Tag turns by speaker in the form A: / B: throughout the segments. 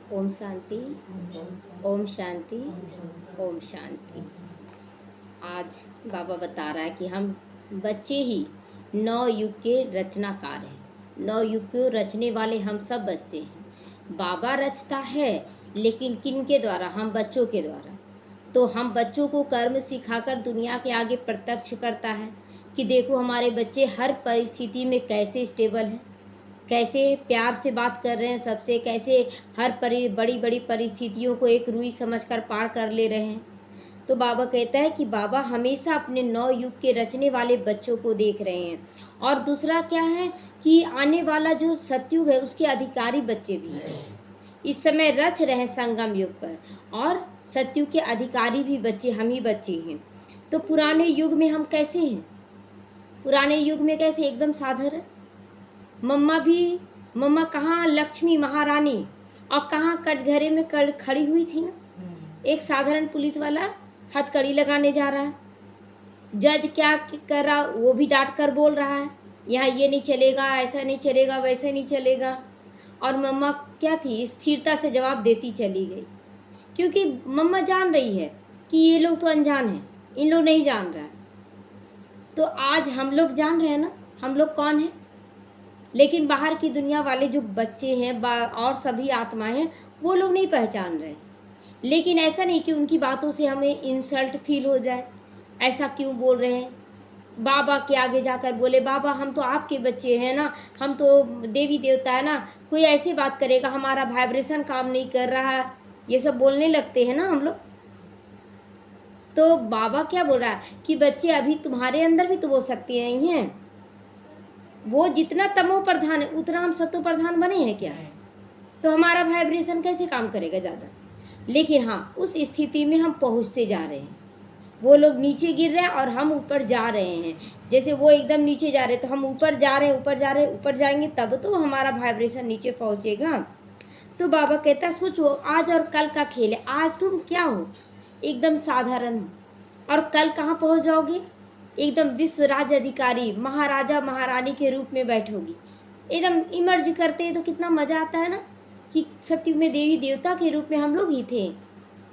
A: ओम शांति, ओम शांति, ओम शांति। आज बाबा बता रहा है कि हम बच्चे ही नौ युग के रचनाकार हैं। नौ युग को रचने वाले हम सब बच्चे हैं। बाबा रचता है, लेकिन किन के द्वारा? हम बच्चों के द्वारा। तो हम बच्चों को कर्म सिखाकर दुनिया के आगे प्रत्यक्ष करता है कि देखो हमारे बच्चे हर परिस्थिति में कैसे स्टेबल हैं, कैसे प्यार से बात कर रहे हैं सबसे, कैसे हर बड़ी बड़ी परिस्थितियों को एक रूई समझकर पार कर ले रहे हैं। तो बाबा कहता है कि बाबा हमेशा अपने नौ युग के रचने वाले बच्चों को देख रहे हैं। और दूसरा क्या है कि आने वाला जो सतयुग है उसके अधिकारी बच्चे भी हैं। इस समय रच रहे हैं संगम युग पर, और सतयुग के अधिकारी भी बच्चे हम ही बच्चे हैं। तो पुराने युग में हम कैसे हैं? पुराने युग में कैसे? एकदम साधारण। मम्मा कहाँ लक्ष्मी महारानी और कहाँ कटघरे में खड़ी हुई थी ना। एक साधारण पुलिस वाला हथकड़ी लगाने जा रहा है, जज क्या कर रहा वो भी डांट कर बोल रहा है, यहाँ ये नहीं चलेगा, ऐसा नहीं चलेगा, वैसे नहीं चलेगा। और मम्मा क्या थी, स्थिरता से जवाब देती चली गई, क्योंकि मम्मा जान रही है कि ये लोग तो अनजान हैं, इन लोग नहीं जान रहा है। तो आज हम लोग जान रहे हैं ना हम लोग कौन हैं, लेकिन बाहर की दुनिया वाले जो बच्चे हैं और सभी आत्माएं हैं वो लोग नहीं पहचान रहे। लेकिन ऐसा नहीं कि उनकी बातों से हमें इंसल्ट फील हो जाए, ऐसा क्यों बोल रहे हैं। बाबा के आगे जाकर बोले, बाबा हम तो आपके बच्चे हैं ना, हम तो देवी देवता है ना, कोई ऐसी बात करेगा हमारा वाइब्रेशन काम नहीं कर रहा है, ये सब बोलने लगते हैं ना हम लोग। तो बाबा क्या बोल रहा है कि बच्चे अभी तुम्हारे अंदर भी तो वो शक्ति नहीं है, वो जितना तमो प्रधान है उतना हम सतो प्रधान बने हैं क्या? तो हमारा वाइब्रेशन कैसे काम करेगा ज़्यादा? लेकिन हाँ, उस स्थिति में हम पहुँचते जा रहे हैं। वो लोग नीचे गिर रहे हैं और हम ऊपर जा रहे हैं। जैसे वो एकदम नीचे जा रहे हैं तो हम ऊपर जा रहे हैं, ऊपर जा रहे हैं, ऊपर जाएंगे तब तो हमारा वाइब्रेशन नीचे पहुँचेगा। तो बाबा कहता है सोचो आज और कल का खेल है। आज तुम क्या हो? एकदम साधारण हो, और कल कहाँ पहुँच जाओगे? एकदम विश्व राज अधिकारी महाराजा महारानी के रूप में बैठोगी। एकदम इमर्ज करते हैं तो कितना मज़ा आता है ना, कि सत्युग में देवी देवता के रूप में हम लोग ही थे।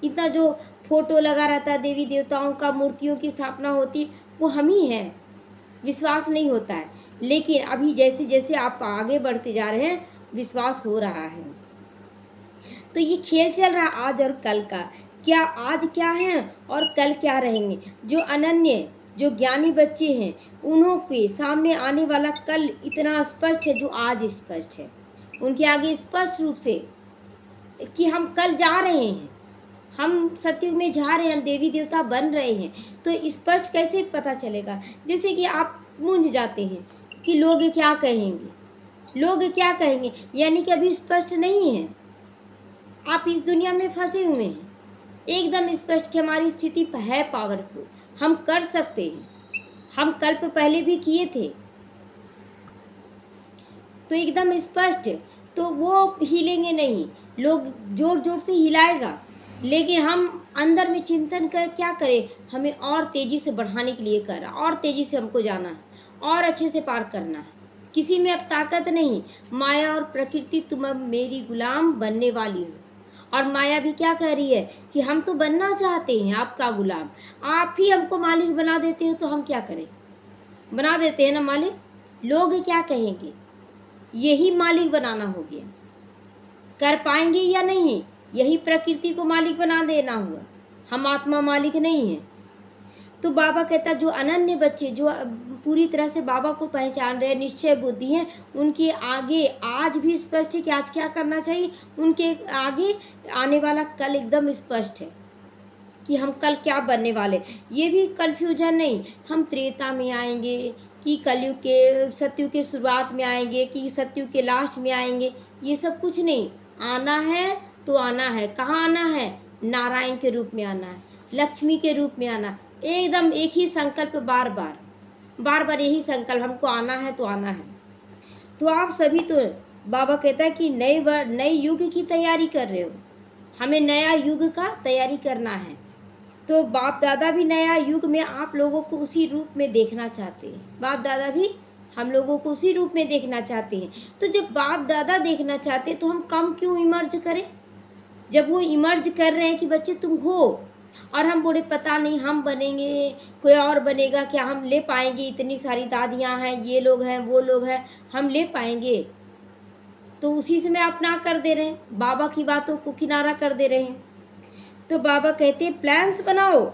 A: इतना जो फोटो लगा रहता है देवी देवताओं का, मूर्तियों की स्थापना होती, वो हम ही हैं। विश्वास नहीं होता है, लेकिन अभी जैसे जैसे आप आगे बढ़ते जा रहे हैं विश्वास हो रहा है। तो ये खेल चल रहा है आज और कल का। क्या आज क्या है और कल क्या रहेंगे। जो अनन्य जो ज्ञानी बच्चे हैं उन्हों के सामने आने वाला कल इतना स्पष्ट है जो आज स्पष्ट है। उनके आगे स्पष्ट रूप से कि हम कल जा रहे हैं, हम सतयुग में जा रहे हैं, हम देवी देवता बन रहे हैं। तो स्पष्ट कैसे पता चलेगा? जैसे कि आप मूंझ जाते हैं कि लोग क्या कहेंगे, लोग क्या कहेंगे, यानी कि अभी स्पष्ट नहीं है। आप इस दुनिया में फंसे हुए हैं। एकदम स्पष्ट कि हमारी स्थिति है पावरफुल, हम कर सकते हैं, हम कल्प पहले भी किए थे, तो एकदम स्पष्ट। तो वो हिलेंगे नहीं, लोग जोर जोर से हिलाएगा, लेकिन हम अंदर में चिंतन कर क्या करें, हमें और तेज़ी से बढ़ाने के लिए कर रहा, और तेज़ी से हमको जाना है, और अच्छे से पार करना है। किसी में अब ताकत नहीं। माया और प्रकृति तुम अब मेरी गुलाम बनने वाली हो। और माया भी क्या कह रही है कि हम तो बनना चाहते हैं आपका गुलाम, आप ही हमको मालिक बना देते हो, तो हम क्या करें? बना देते हैं ना मालिक। लोग क्या कहेंगे, यही मालिक बनाना हो गया। कर पाएंगे या नहीं, यही प्रकृति को मालिक बना देना हुआ, हम आत्मा मालिक नहीं है। तो बाबा कहता जो अनन्य बच्चे जो पूरी तरह से बाबा को पहचान रहे, निश्चय बुद्धि हैं, उनके आगे आज भी स्पष्ट है कि आज क्या करना चाहिए। उनके आगे आने वाला कल एकदम स्पष्ट है कि हम कल क्या बनने वाले। ये भी कन्फ्यूजन नहीं, हम त्रेता में आएंगे कि कलयुग के सतयुग के शुरुआत में आएंगे कि सतयुग के लास्ट में आएंगे, ये सब कुछ नहीं। आना है तो आना है। कहाँ आना है? नारायण के रूप में आना है, लक्ष्मी के रूप में आना। एकदम एक ही संकल्प, बार बार यही संकल्प, हमको आना है तो आना है। तो आप सभी तो बाबा कहता है कि नए युग की तैयारी कर रहे हो, हमें नया युग का तैयारी करना है। तो बाप दादा भी नया युग में आप लोगों को उसी रूप में देखना चाहते हैं। बाप दादा भी हम लोगों को उसी रूप में देखना चाहते हैं। तो जब बाप दादा देखना चाहते हैं तो हम कम क्यों इमर्ज करें? जब वो इमर्ज कर रहे हैं कि बच्चे तुम हो, और हम बोले पता नहीं हम बनेंगे, कोई और बनेगा क्या, हम ले पाएंगे, इतनी सारी दादियाँ हैं, ये लोग हैं, वो लोग हैं, हम ले पाएंगे, तो उसी समय आप ना कर दे रहे हैं, बाबा की बातों को किनारा कर दे रहे हैं। तो बाबा कहते हैं प्लान्स बनाओ।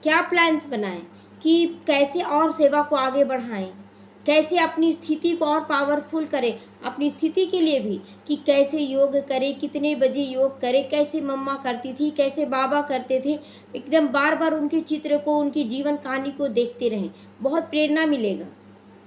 A: क्या प्लान्स बनाएं कि कैसे और सेवा को आगे बढ़ाएं, कैसे अपनी स्थिति को और पावरफुल करें, अपनी स्थिति के लिए भी कि कैसे योग करें, कितने बजे योग करें, कैसे मम्मा करती थी, कैसे बाबा करते थे। एकदम बार बार उनके चित्र को, उनकी जीवन कहानी को देखते रहें, बहुत प्रेरणा मिलेगा।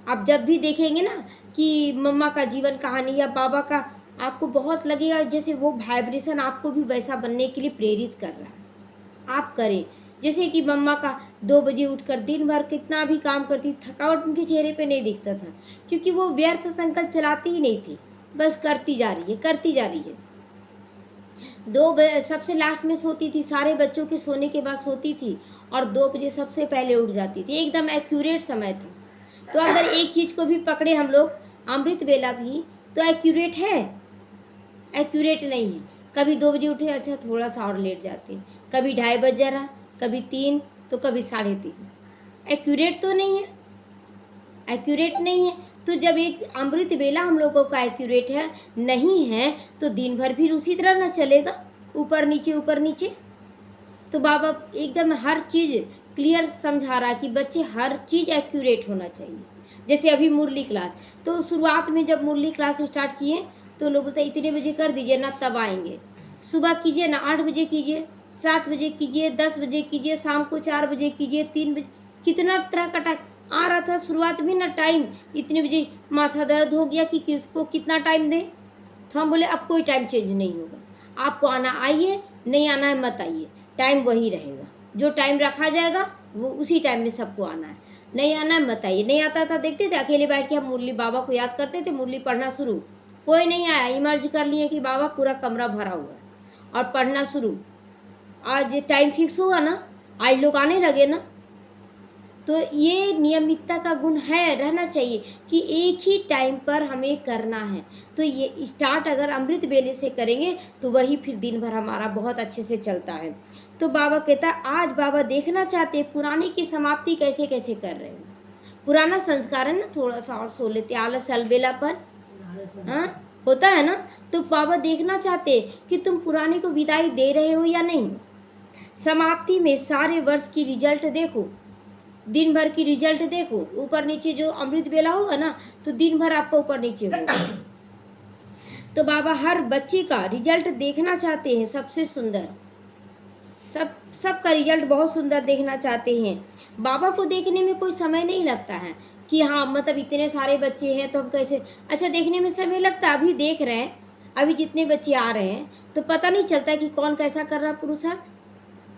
A: आप जब भी देखेंगे ना कि मम्मा का जीवन कहानी या बाबा का, आपको बहुत लगेगा जैसे वो वाइब्रेशन आपको भी वैसा बनने के लिए प्रेरित कर रहा है। आप करें जैसे कि मम्मा का 2 बजे उठकर दिन भर कितना भी काम करती, थकावट उनके चेहरे पे नहीं दिखता था, क्योंकि वो व्यर्थ संकल्प चलाती ही नहीं थी, बस करती जा रही है, करती जा रही है। 2 बजे सबसे लास्ट में सोती थी, सारे बच्चों के सोने के बाद सोती थी, और 2 बजे सबसे पहले उठ जाती थी। एकदम एक्यूरेट समय था। तो अगर एक चीज़ को भी पकड़े हम लोग, अमृत वेला भी, तो एक्यूरेट है? एक्यूरेट नहीं है। कभी 2 बजे उठे, अच्छा थोड़ा सा और लेट जाते, कभी 2:30 बज जा रहा, कभी 3, तो कभी 3:30। एक्यूरेट तो नहीं है, एक्यूरेट नहीं है। तो जब एक अमृत वेला हम लोगों का एक्यूरेट है नहीं है, तो दिन भर भी उसी तरह ना चलेगा, ऊपर नीचे ऊपर नीचे। तो बाबा एकदम हर चीज़ क्लियर समझा रहा है कि बच्चे हर चीज़ एक्यूरेट होना चाहिए। जैसे अभी मुरली क्लास, तो शुरुआत में जब मुरली क्लास स्टार्ट किए तो लोग बोलते इतने बजे कर दीजिए ना, तब आएंगे। सुबह कीजिए ना, 8 बजे कीजिए, 7 बजे कीजिए, 10 बजे कीजिए, शाम को 4 बजे कीजिए, 3 बजे, कितना तरह का टाइम आ रहा था शुरुआत में ना टाइम। इतने बजे माथा दर्द हो गया कि किसको कितना टाइम दें, तो हम बोले अब कोई टाइम चेंज नहीं होगा, आपको आना आइए, नहीं आना है मत आइए, टाइम वही रहेगा। जो टाइम रखा जाएगा वो उसी टाइम में सबको आना है, नहीं आना है मत आइए। नहीं आता था, देखते थे अकेले बैठ के हम मुरली बाबा को याद करते थे, मुरली पढ़ना शुरू, कोई नहीं आया, इमर्ज कर लिए कि बाबा पूरा कमरा भरा हुआ है, और पढ़ना शुरू। आज टाइम फिक्स हुआ ना, आज लोग आने लगे ना। तो ये नियमितता का गुण है, रहना चाहिए कि एक ही टाइम पर हमें करना है। तो ये स्टार्ट अगर अमृत वेले से करेंगे तो वही फिर दिन भर हमारा बहुत अच्छे से चलता है। तो बाबा कहता है आज बाबा देखना चाहते हैं पुरानी की समाप्ति कैसे कैसे कर रहे हैं। पुराना संस्कार है ना, थोड़ा सा और सो लेते, आलस अलबेला पर हाँ होता है ना। तो बाबा देखना चाहते कि तुम पुराने को विदाई दे रहे हो या नहीं। समाप्ति में सारे वर्ष की रिजल्ट देखो, दिन भर की रिजल्ट देखो, ऊपर नीचे जो अमृत वेला होगा ना तो दिन भर आपका ऊपर नीचे होगा। तो बाबा हर बच्चे का रिजल्ट देखना चाहते हैं, सबसे सुंदर, सबका रिजल्ट बहुत सुंदर देखना चाहते हैं। बाबा को देखने में कोई समय नहीं लगता है कि हाँ मतलब इतने सारे बच्चे हैं तो हम कैसे, अच्छा देखने में समय लगता है। अभी देख रहे हैं, अभी जितने बच्चे आ रहे हैं तो पता नहीं चलता कि कौन कैसा कर रहा है, पुरुषार्थ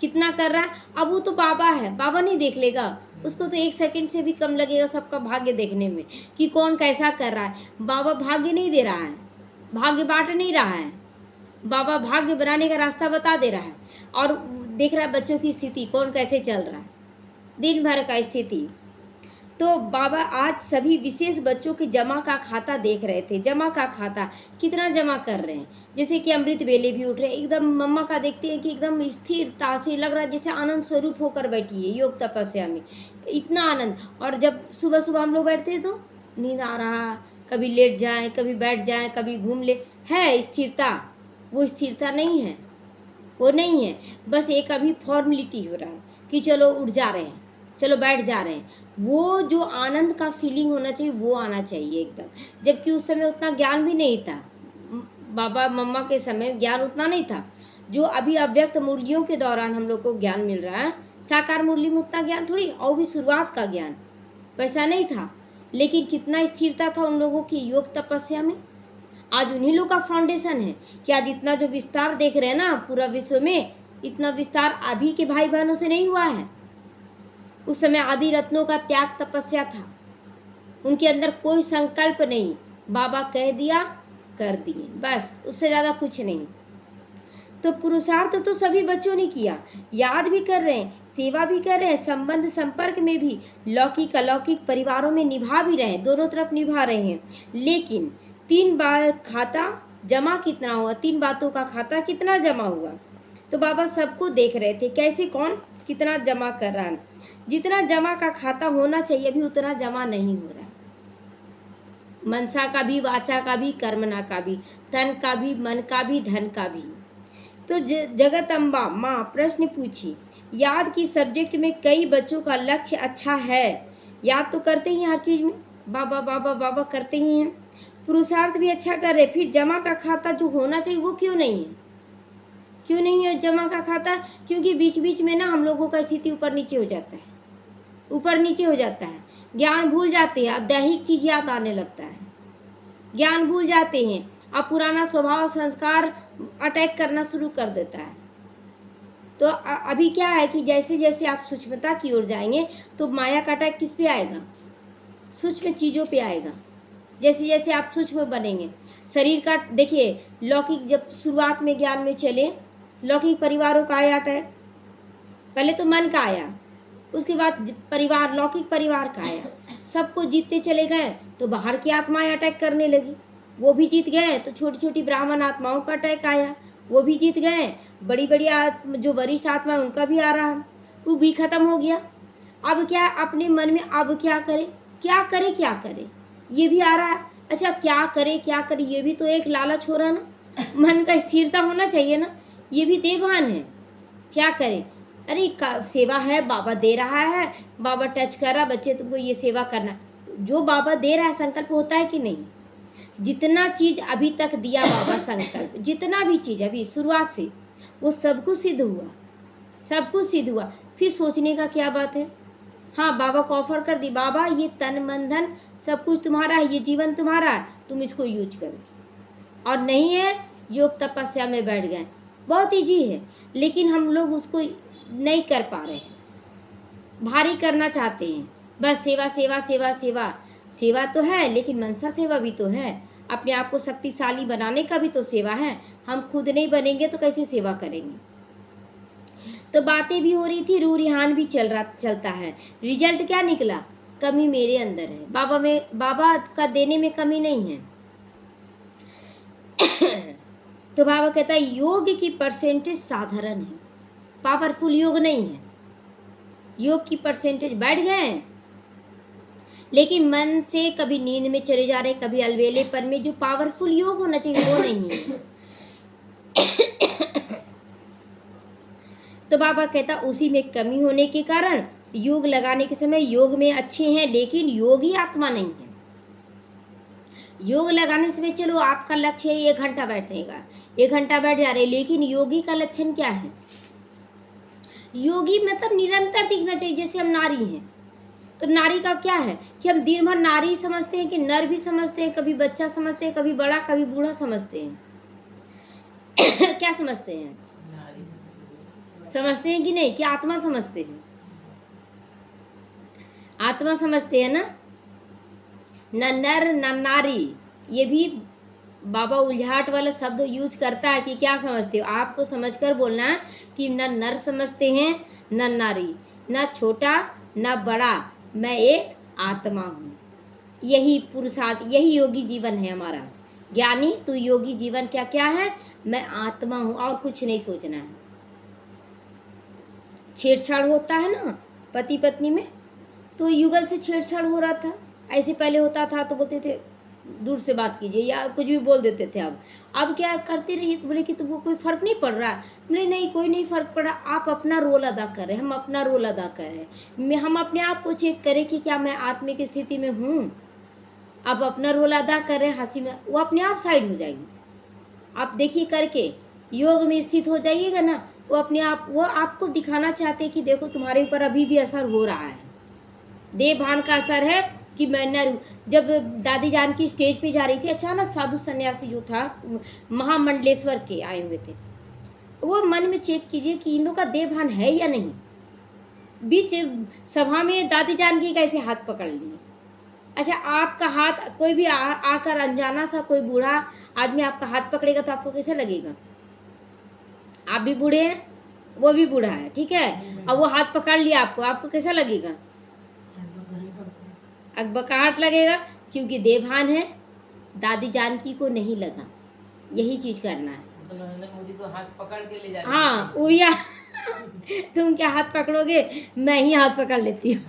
A: कितना कर रहा है। अब वो तो बाबा है, बाबा नहीं देख लेगा, उसको तो 1 सेकंड से भी कम लगेगा सबका भाग्य देखने में कि कौन कैसा कर रहा है। बाबा भाग्य नहीं दे रहा है, भाग्य बांट नहीं रहा है, बाबा भाग्य बनाने का रास्ता बता दे रहा है, और देख रहा है बच्चों की स्थिति कौन कैसे चल रहा है, दिन भर का स्थिति। तो बाबा आज सभी विशेष बच्चों के जमा का खाता देख रहे थे, जमा का खाता कितना जमा कर रहे हैं। जैसे कि अमृत वेले भी उठ रहे, एकदम मम्मा का देखते हैं कि एकदम स्थिरता से लग रहा है जैसे आनंद स्वरूप होकर बैठी है योग तपस्या में, इतना आनंद। और जब सुबह सुबह हम लोग बैठते हैं तो नींद आ रहा, कभी लेट जाएं, कभी बैठ जाएं, कभी घूम ले, है स्थिरता। वो स्थिरता नहीं है, वो नहीं है, बस एक अभी फॉर्मेलिटी हो रहा है कि चलो उठ जा रहे हैं, चलो बैठ जा रहे हैं। वो जो आनंद का फीलिंग होना चाहिए वो आना चाहिए एकदम। जबकि उस समय उतना ज्ञान भी नहीं था, बाबा मम्मा के समय ज्ञान उतना नहीं था जो अभी अव्यक्त मुरलियों के दौरान हम लोग को ज्ञान मिल रहा है। साकार मुरली में उतना ज्ञान थोड़ी, और भी शुरुआत का ज्ञान वैसा नहीं था, लेकिन कितना स्थिरता था उन लोगों की योग तपस्या में। आज उन्हीं लोग का फाउंडेशन है कि आज इतना जो विस्तार देख रहे हैं ना पूरा विश्व में, इतना विस्तार अभी के भाई बहनों से नहीं हुआ है। उस समय आदि रत्नों का त्याग तपस्या था, उनके अंदर कोई संकल्प नहीं, बाबा कह दिया कर दिए, बस उससे ज़्यादा कुछ नहीं। तो पुरुषार्थ तो सभी बच्चों ने किया, याद भी कर रहे हैं, सेवा भी कर रहे हैं, संबंध संपर्क में भी लौकिक अलौकिक परिवारों में निभा भी रहे हैं, दोनों तरफ निभा रहे हैं। लेकिन 3 बार खाता जमा कितना हुआ, 3 बातों का खाता कितना जमा हुआ। तो बाबा सबको देख रहे थे, कैसे कौन कितना जमा कर रहा है। जितना जमा का खाता होना चाहिए अभी उतना जमा नहीं हो रहा है। मनसा का भी, वाचा का भी, कर्मणा का भी, तन का भी, मन का भी, धन का भी। तो जगत अम्बा माँ प्रश्न पूछी, याद की सब्जेक्ट में कई बच्चों का लक्ष्य अच्छा है, याद तो करते ही हर चीज में, बाबा बाबा बाबा करते ही हैं, पुरुषार्थ भी अच्छा कर रहे, फिर जमा का खाता जो होना चाहिए वो क्यों नहीं है? क्यों नहीं है जमा का खाता? क्योंकि बीच बीच में ना हम लोगों का स्थिति ऊपर नीचे हो जाता है, ऊपर नीचे हो जाता है, ज्ञान भूल जाते हैं, अब दैहिक चीज याद आने लगता है, ज्ञान भूल जाते हैं, अब पुराना स्वभाव संस्कार अटैक करना शुरू कर देता है। तो अभी क्या है कि जैसे जैसे आप सूक्ष्मता की ओर जाएंगे तो माया का अटैक किस पे आएगा? सूक्ष्म चीज़ों पे आएगा। जैसे जैसे आप सूक्ष्म बनेंगे, शरीर का देखिए, लौकिक जब शुरुआत में ज्ञान में चले, लौकिक परिवारों का आया अटैक, पहले तो मन का आया, उसके बाद परिवार, लौकिक परिवार का आया, सबको जीतते चले गए तो बाहर की आत्माएं अटैक करने लगी, वो भी जीत गए तो छोटी छोटी ब्राह्मण आत्माओं का अटैक आया, वो भी जीत गए, बड़ी बड़ी जो वरिष्ठ आत्मा उनका भी आ रहा, वो भी खत्म हो गया। अब क्या अपने मन में, अब क्या करे क्या करे क्या करे, ये भी आ रहा है। अच्छा क्या करे क्या करे, ये भी तो एक लालच हो रहा ना, मन का स्थिरता होना चाहिए ना, ये भी देवान है, क्या करे? अरे सेवा है, बाबा दे रहा है, बाबा टच कर रहा, बच्चे तुमको ये सेवा करना, जो बाबा दे रहा है संकल्प होता है कि नहीं? जितना चीज अभी तक दिया बाबा संकल्प, जितना भी चीज अभी शुरुआत से, वो सब कुछ सिद्ध हुआ, सब कुछ सिद्ध हुआ। फिर सोचने का क्या बात है? हाँ बाबा को ऑफर कर दी, बाबा ये तन मन धन सब कुछ तुम्हारा है, ये जीवन तुम्हारा है, तुम इसको यूज करो। और नहीं है, योग तपस्या में बैठ गए, बहुत ईजी है, लेकिन हम लोग उसको नहीं कर पा रहे हैं, भारी करना चाहते हैं, बस सेवा सेवा सेवा सेवा। सेवा तो है लेकिन मनसा सेवा भी तो है, अपने आप को शक्तिशाली बनाने का भी तो सेवा है। हम खुद नहीं बनेंगे तो कैसे सेवा करेंगे? तो बातें भी हो रही थी, रू रिहान भी चलता है। रिजल्ट क्या निकला? कमी मेरे अंदर है, बाबा का देने में कमी नहीं है। तो बाबा कहता है योग की परसेंटेज साधारण है, पावरफुल योग नहीं है। योग की परसेंटेज बैठ गए, लेकिन मन से कभी नींद में चले जा रहे, कभी अलवेलेपन में, जो पावरफुल योग होना चाहिए वो नहीं है। तो बाबा कहता उसी में कमी होने के कारण योग लगाने के समय योग में अच्छे हैं लेकिन योगी आत्मा नहीं है। योग लगाने से चलो आपका लक्ष्य है 1 घंटा बैठने का, 1 घंटा बैठ जा रहे, लेकिन योगी का लक्षण क्या है? योगी मतलब निरंतर दिखना चाहिए। जैसे हम नारी हैं तो नारी का क्या है कि हम दिन भर नारी समझते हैं कि नर भी समझते हैं, कभी बच्चा समझते हैं, कभी बड़ा कभी बूढ़ा समझते हैं। क्या समझते हैं? समझते हैं कि नहीं? कि आत्मा समझते हैं? आत्मा समझते हैं ना, न नर न नारी। ये भी बाबा उलझाट वाला शब्द यूज करता है कि क्या समझते हो, आपको समझकर बोलना है कि न नर समझते हैं न नारी, न छोटा न बड़ा, मैं एक आत्मा हूँ। यही पुरुषार्थ, यही योगी जीवन है हमारा। ज्ञानी तो योगी जीवन क्या क्या है? मैं आत्मा हूँ और कुछ नहीं सोचना है। छेड़छाड़ होता है ना पति पत्नी में, तो युगल से छेड़छाड़ हो रहा था। ऐसे पहले होता था तो बोलते थे दूर से बात कीजिए या कुछ भी बोल देते थे। अब क्या करते रहिए? तो बोले कि तुमको कोई फ़र्क नहीं पड़ रहा? बोले नहीं, कोई नहीं फ़र्क पड़ा। आप अपना रोल अदा कर रहे हैं, हम अपना रोल अदा कर रहे हैं। हम अपने आप को चेक करें कि क्या मैं आत्मिक स्थिति में हूँ। आप अपना रोल अदा कर रहे हैं, हंसी में वो अपने आप साइड हो जाएगी। आप देखिए करके योग में स्थित हो जाइएगा ना, वो अपने आप, वो आपको दिखाना चाहते हैं कि देखो तुम्हारे ऊपर अभी भी असर हो रहा है, देह भान का असर है कि मैं नर हूँ। जब दादी जान की स्टेज पे जा रही थी, अचानक साधु सन्यासी जो था महामंडलेश्वर के आए हुए थे, वो मन में चेक कीजिए कि इन लोगों का देह भान है या नहीं। बीच सभा में दादी जान की कैसे हाथ पकड़ लिए। अच्छा आपका हाथ कोई भी आकर अनजाना सा कोई बूढ़ा आदमी आपका हाथ पकड़ेगा तो आपको कैसा लगेगा? आप भी बूढ़े हैं, वो भी बूढ़ा है, ठीक है, अब वो हाथ पकड़ लिया आपको कैसा लगेगा? अकबकाहट लगेगा, क्योंकि देवभान है। दादी जानकी को नहीं लगा, यही चीज़ करना है।
B: तो नरेंद्र मोदी को हाथ पकड़ के ले जा रहे
A: हाँ वो या तुम क्या हाथ पकड़ोगे, मैं ही हाथ पकड़ लेती हूँ।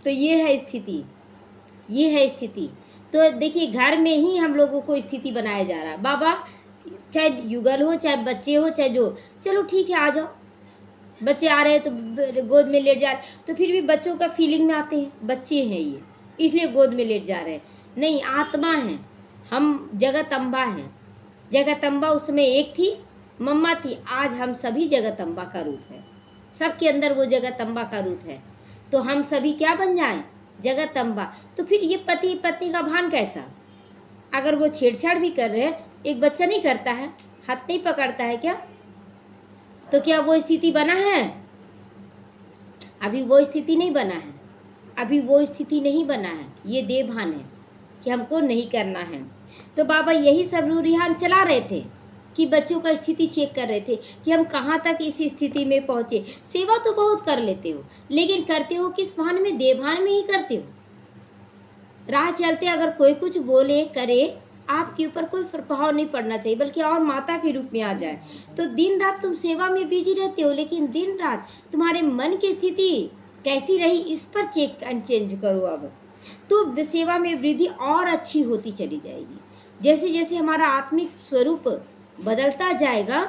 A: तो ये है स्थिति, ये है स्थिति। तो देखिए घर में ही हम लोगों को स्थिति बनाया जा रहा है। बाबा चाहे युगल हो चाहे बच्चे हो चाहे जो, चलो ठीक है आ जाओ, बच्चे आ रहे हैं तो गोद में लेट जा रहे, तो फिर भी बच्चों का फीलिंग में आते हैं बच्चे हैं ये इसलिए गोद में लेट जा रहे हैं। नहीं, आत्मा है, हम जगतम्बा हैं। जगतम्बा उसमें एक थी, मम्मा थी, आज हम सभी जगतम्बा का रूप है, सबके अंदर वो जगतम्बा का रूप है। तो हम सभी क्या बन जाएं, जगतम्बा। तो फिर ये पति पत्नी का भान कैसा, अगर वो छेड़छाड़ भी कर रहे हैं, एक बच्चा नहीं करता है, हाथ नहीं पकड़ता है क्या, तो क्या वो स्थिति बना है? अभी वो स्थिति नहीं बना है, अभी वो स्थिति नहीं बना है। ये देवभान है कि हमको नहीं करना है। तो बाबा यही सब रूरिहान चला रहे थे कि बच्चों का स्थिति चेक कर रहे थे कि हम कहाँ तक इस स्थिति में पहुँचे। सेवा तो बहुत कर लेते हो, लेकिन करते हो किस भान में, देवभान में ही करते हो। राह चलते अगर कोई कुछ बोले करे, आपके ऊपर कोई प्रभाव नहीं पड़ना चाहिए, बल्कि और माता के रूप में आ जाए। तो दिन रात तुम सेवा में बिजी रहते हो, लेकिन दिन रात तुम्हारे मन की स्थिति कैसी रही, इस पर चेक एंड चेंज करो। अब तो सेवा में वृद्धि और अच्छी होती चली जाएगी। जैसे जैसे हमारा आत्मिक स्वरूप बदलता जाएगा,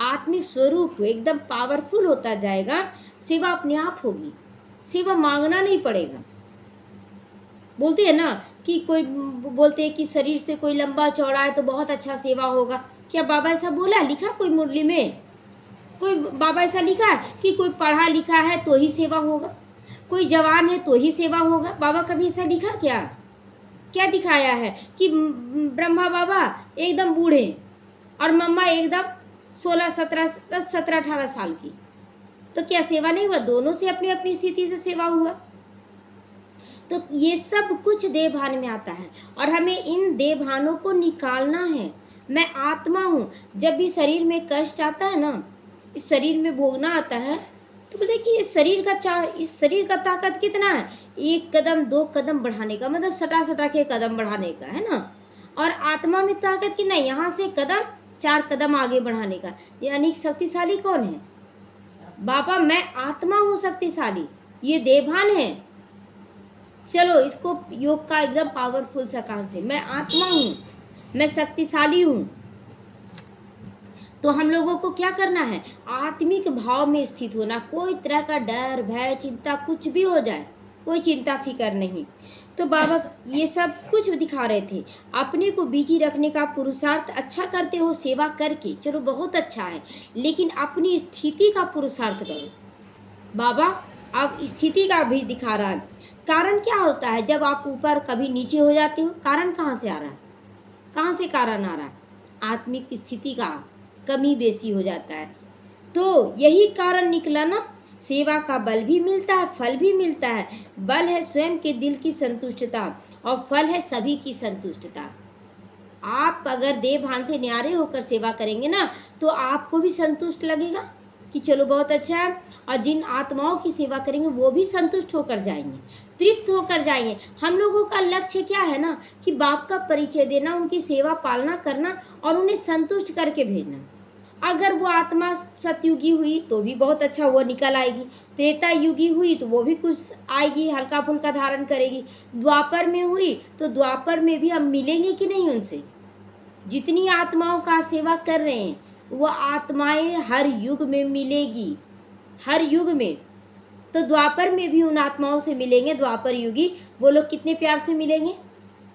A: आत्मिक स्वरूप एकदम पावरफुल होता जाएगा, सेवा अपने आप होगी, सेवा मांगना नहीं पड़ेगा। बोलते हैं ना कि कोई बोलते हैं कि शरीर से कोई लंबा चौड़ा है तो बहुत अच्छा सेवा होगा। क्या बाबा ऐसा बोला, लिखा कोई मुरली में? कोई बाबा ऐसा लिखा है कि कोई पढ़ा लिखा है तो ही सेवा होगा, कोई जवान है तो ही सेवा होगा? बाबा कभी ऐसा लिखा क्या? क्या दिखाया है कि ब्रह्मा बाबा एकदम बूढ़े और मम्मा एकदम 17-18 साल की, तो क्या सेवा नहीं हुआ? दोनों से अपनी अपनी स्थिति से सेवा हुआ। तो ये सब कुछ देवभान में आता है और हमें इन देवभानों को निकालना है। मैं आत्मा हूँ। जब भी शरीर में कष्ट आता है ना, इस शरीर में भोगना आता है, तो बोलते कि इस शरीर का ताकत कितना है, 1 कदम 2 कदम बढ़ाने का, मतलब सटा के कदम बढ़ाने का है ना। और आत्मा में ताकत कितना है, यहाँ से कदम 4 कदम आगे बढ़ाने का। यानी शक्तिशाली कौन है? बाबा मैं आत्मा हूँ शक्तिशाली, ये देवभान है। चलो इसको योग का एकदम पावरफुल सकाश दे, मैं आत्मा हूँ, मैं शक्तिशाली हूँ। तो हम लोगों को क्या करना है, आत्मिक भाव में स्थित होना। कोई तरह का डर भय चिंता कुछ भी हो जाए, कोई चिंता फिकर नहीं। तो बाबा ये सब कुछ दिखा रहे थे, अपने को बिजी रखने का पुरुषार्थ अच्छा करते हो सेवा करके, चलो बहुत अच्छा है, लेकिन अपनी स्थिति का पुरुषार्थ करो। बाबा अब स्थिति का भी दिखा रहा है। कारण क्या होता है जब आप ऊपर कभी नीचे हो जाते हो? कारण कहाँ से आ रहा है, कहाँ से कारण आ रहा है? आत्मिक स्थिति का कमी बेसी हो जाता है। तो यही कारण निकला ना, सेवा का बल भी मिलता है, फल भी मिलता है। बल है स्वयं के दिल की संतुष्टता और फल है सभी की संतुष्टता। आप अगर देवभान से न्यारे होकर सेवा करेंगे ना, तो आपको भी संतुष्ट लगेगा कि चलो बहुत अच्छा है, और जिन आत्माओं की सेवा करेंगे वो भी संतुष्ट होकर जाएंगे, तृप्त होकर जाएंगे। हम लोगों का लक्ष्य क्या है ना, कि बाप का परिचय देना, उनकी सेवा पालना करना और उन्हें संतुष्ट करके भेजना। अगर वो आत्मा सतयुगी हुई तो भी बहुत अच्छा, वो निकल आएगी। त्रेता युगी हुई तो वो भी कुछ आएगी, हल्का फुल्का धारण करेगी। द्वापर में हुई तो द्वापर में भी हम मिलेंगे कि नहीं उनसे? जितनी आत्माओं का सेवा कर रहे हैं वो आत्माएं हर युग में मिलेगी, हर युग में। तो द्वापर में भी उन आत्माओं से मिलेंगे, द्वापर युगी। वो लोग कितने प्यार से मिलेंगे,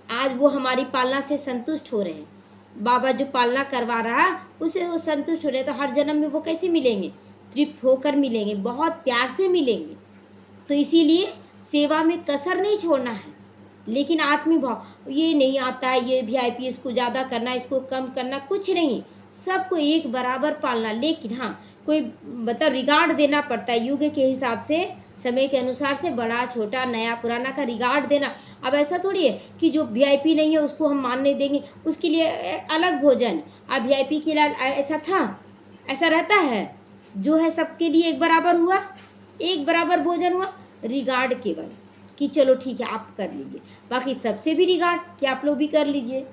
A: आज वो हमारी पालना से संतुष्ट हो रहे हैं। बाबा जो पालना करवा रहा उसे वो संतुष्ट हो रहे, तो हर जन्म में वो कैसे मिलेंगे? तृप्त होकर मिलेंगे, बहुत प्यार से मिलेंगे। तो इसीलिए सेवा में कसर नहीं छोड़ना है, लेकिन आत्मी भाव ये नहीं आता है, ये VIP इसको ज़्यादा करना, इसको कम करना, कुछ नहीं, सबको एक बराबर पालना। लेकिन हाँ, कोई मतलब रिगार्ड देना पड़ता है युग के हिसाब से, समय के अनुसार से, बड़ा छोटा नया पुराना का रिगार्ड देना। अब ऐसा थोड़ी है कि जो VIP नहीं है उसको हम मानने देंगे, उसके लिए अलग भोजन। अब VIP के लिए ऐसा था, ऐसा रहता है, जो है सबके लिए एक बराबर हुआ, एक बराबर भोजन हुआ। रिगार्ड केवल कि चलो ठीक है आप कर लीजिए, बाकी सबसे भी रिगार्ड कि आप लोग भी कर लीजिए।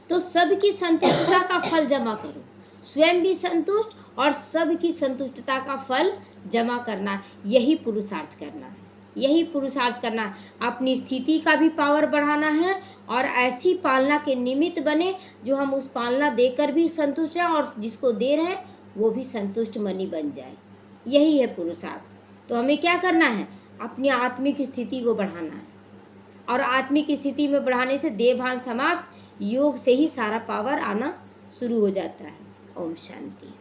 A: तो सबकी संतुष्टता का फल जमा करो, स्वयं भी संतुष्ट और सबकी संतुष्टता का फल जमा करना, यही पुरुषार्थ करना है, यही पुरुषार्थ करना है। अपनी स्थिति का भी पावर बढ़ाना है और ऐसी पालना के निमित्त बने जो हम उस पालना देकर भी संतुष्ट हैं और जिसको दे रहे हैं वो भी संतुष्ट मनी बन जाए, यही है पुरुषार्थ। तो हमें क्या करना है, अपनी आत्मिक स्थिति को बढ़ाना है और आत्मिक स्थिति में बढ़ाने से देहभान समाप्त, योग से ही सारा पावर आना शुरू हो जाता है। ओम शांति।